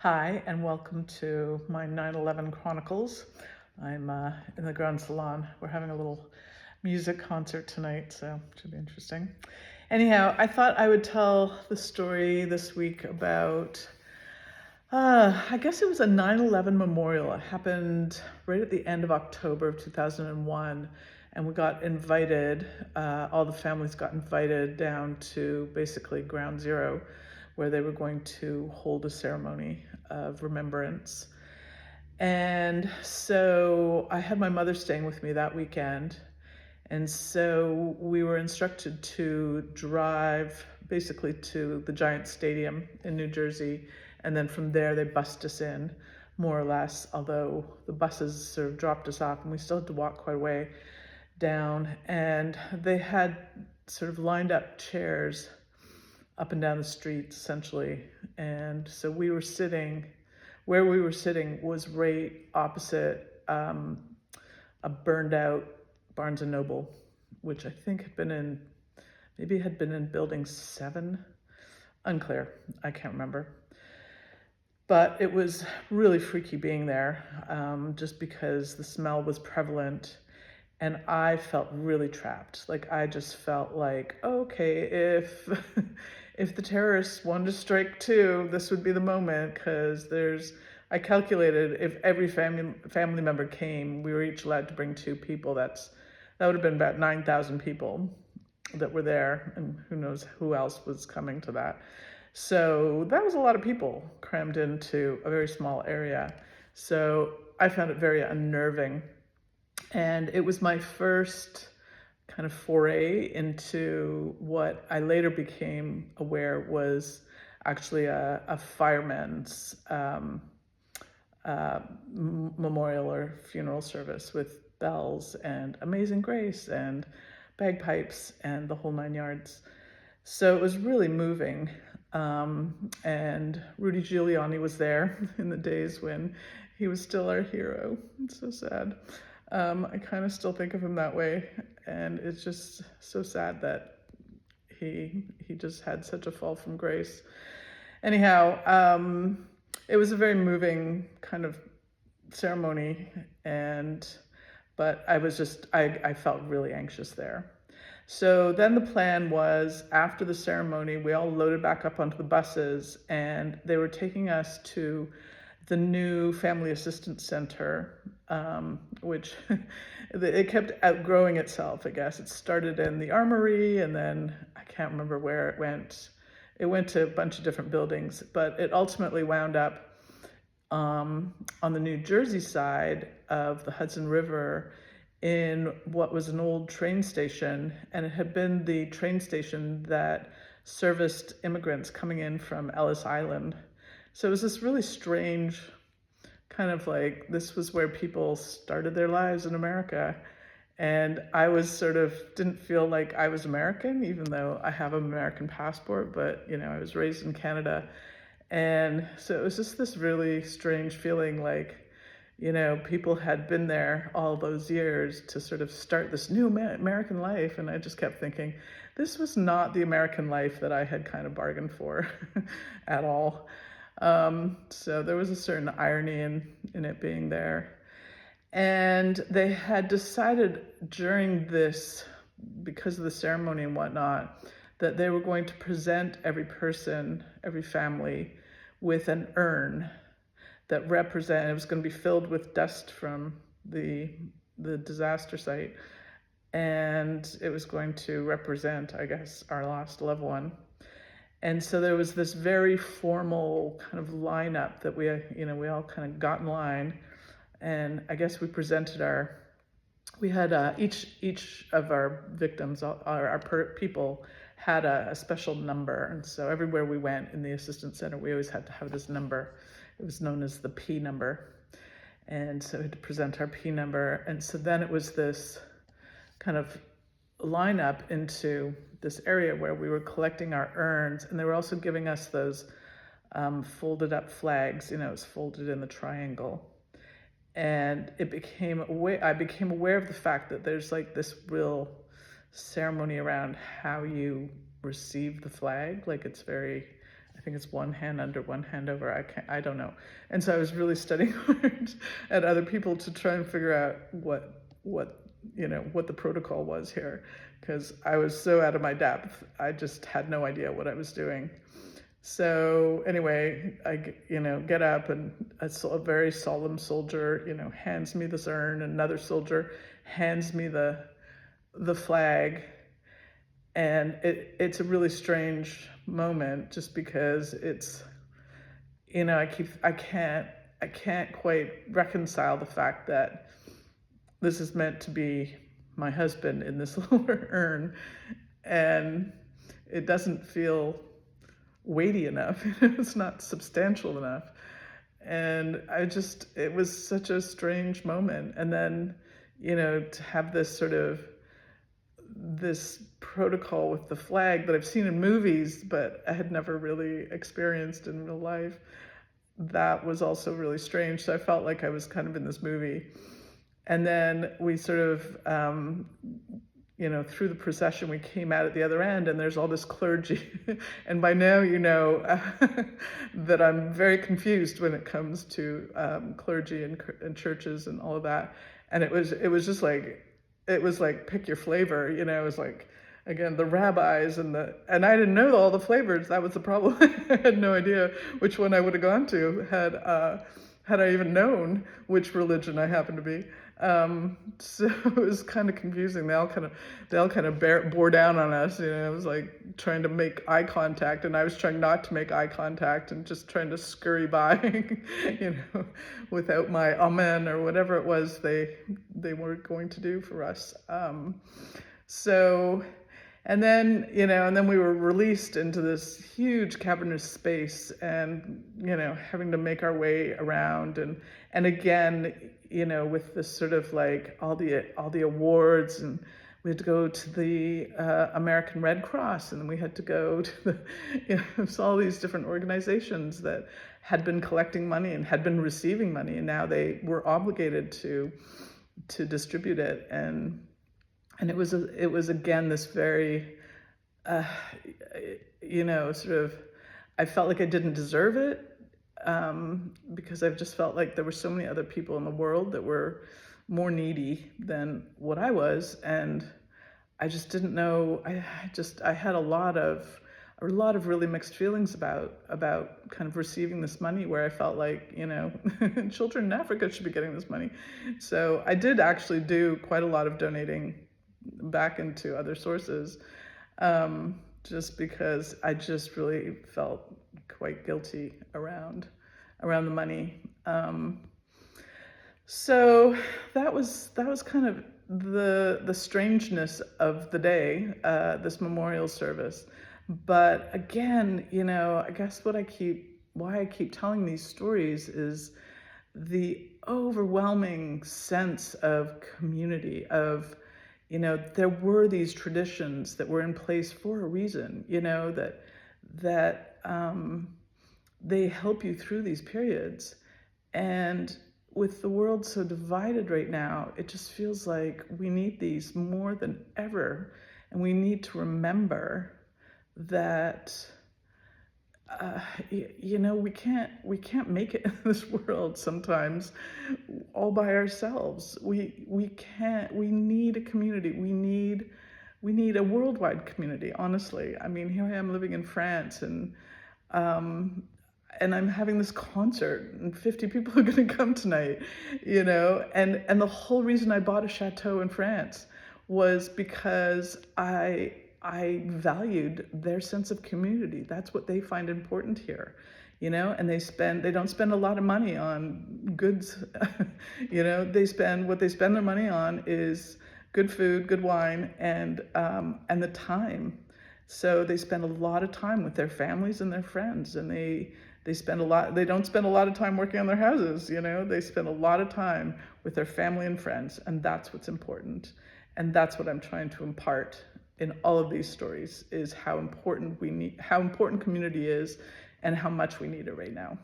Hi, and welcome to my 9/11 Chronicles. I'm in the Grand Salon. We're having a little music concert tonight, so it should be interesting. Anyhow, I thought I would tell the story this week about, I guess it was a 9/11 memorial. It happened right at the end of October of 2001, and we got invited, all the families got invited down to basically Ground Zero, where they were going to hold a ceremony of remembrance. And so I had my mother staying with me that weekend. And so we were instructed to drive basically to the Giant Stadium in New Jersey. And then from there, they bussed us in, more or less, although the buses sort of dropped us off and we still had to walk quite a way down. And they had sort of lined up chairs up and down the street, essentially. And so we were sitting, where we were sitting was right opposite a burned out Barnes and Noble, which I think had been in, maybe had been in building 7. Unclear, I can't remember. But it was really freaky being there, just because the smell was prevalent. And I felt really trapped. Like, I just felt like, okay, if if the terrorists wanted to strike too, this would be the moment, because I calculated if every family member came, we were each allowed to bring 2 people. That would have been about 9,000 people that were there, and who knows who else was coming to that. So that was a lot of people crammed into a very small area. So I found it very unnerving. And it was my first kind of foray into what I later became aware was actually a fireman's memorial or funeral service with bells and Amazing Grace and bagpipes and the whole 9 yards. So it was really moving. And Rudy Giuliani was there in the days when he was still our hero. It's so sad. I kind of still think of him that way, and it's just so sad that he just had such a fall from grace. Anyhow, it was a very moving kind of ceremony, but I felt really anxious there. So then the plan was, after the ceremony, we all loaded back up onto the buses, and they were taking us to the new Family Assistance Center, which it kept outgrowing itself, I guess. It started in the Armory, and then I can't remember where it went. It went to a bunch of different buildings, but it ultimately wound up on the New Jersey side of the Hudson River in what was an old train station, and it had been the train station that serviced immigrants coming in from Ellis Island. So it was this really strange kind of like, this was where people started their lives in America. And I was didn't feel like I was American, even though I have an American passport, but I was raised in Canada. And so it was just this really strange feeling like, people had been there all those years to sort of start this new American life. And I just kept thinking, this was not the American life that I had kind of bargained for at all. So there was a certain irony in it being there. And they had decided during this, because of the ceremony and whatnot, that they were going to present every person, every family, with an urn that it was going to be filled with dust from the disaster site. And it was going to represent, I guess, our lost loved one. And so there was this very formal kind of lineup that we all kind of got in line. And I guess we presented we had each of our victims, our people had a special number. And so everywhere we went in the assistance center, we always had to have this number. It was known as the P number. And so we had to present our P number. And so then it was this kind of lineup into this area where we were collecting our urns, and they were also giving us those folded up flags. It was folded in the triangle. And I became aware of the fact that there's like this real ceremony around how you receive the flag. Like, it's very, I think it's one hand under, one hand over. I don't know. And so I was really studying hard at other people to try and figure out what the protocol was here, because I was so out of my depth. I just had no idea what I was doing. So anyway, I get up, and a very solemn soldier hands me this urn. Another soldier hands me the flag, and it's a really strange moment, just because it's I can't quite reconcile the fact that this is meant to be my husband in this little urn, and it doesn't feel weighty enough. It's not substantial enough. And it was such a strange moment. And then, to have this protocol with the flag that I've seen in movies, but I had never really experienced in real life, that was also really strange. So I felt like I was kind of in this movie. And then we sort of, through the procession, we came out at the other end, and there's all this clergy. And by now, that I'm very confused when it comes to clergy and churches and all of that. And it was just like, it was like, pick your flavor. It was like, again, the rabbis and I didn't know all the flavors. That was the problem. I had no idea which one I would have gone to had I even known which religion I happened to be. So it was kind of confusing. They all kind of bore down on us. It was like trying to make eye contact, and I was trying not to make eye contact and just trying to scurry by, without my amen or whatever it was they were going to do for us. So, and then we were released into this huge cavernous space, and having to make our way around, and again, with this sort of like all the awards, and we had to go to the American Red Cross, and then we had to go to all these different organizations that had been collecting money and had been receiving money, and now they were obligated to distribute it, and it was again this very sort of, I felt like I didn't deserve it, because I've just felt like there were so many other people in the world that were more needy than what I was, and I just didn't know. I had a lot of really mixed feelings about kind of receiving this money, where I felt like children in Africa should be getting this money. So I did actually do quite a lot of donating back into other sources, just because I just really felt quite guilty around the money. So that was kind of the strangeness of the day, this memorial service. But again, I guess why I keep telling these stories is the overwhelming sense of community, of there were these traditions that were in place for a reason, that they help you through these periods. And with the world so divided right now, it just feels like we need these more than ever. And we need to remember that we can't make it in this world sometimes all by ourselves. We need a community. We need a worldwide community, honestly. I mean, here I am living in France, and I'm having this concert, and 50 people are going to come tonight, and the whole reason I bought a chateau in France was because I valued their sense of community. That's what they find important here, and they don't spend a lot of money on goods. They spend their money on is good food, good wine, and the time. So they spend a lot of time with their families and their friends, and they don't spend a lot of time working on their houses. They spend a lot of time with their family and friends, and that's what's important. And that's what I'm trying to impart in all of these stories, is how important community is, and how much we need it right now.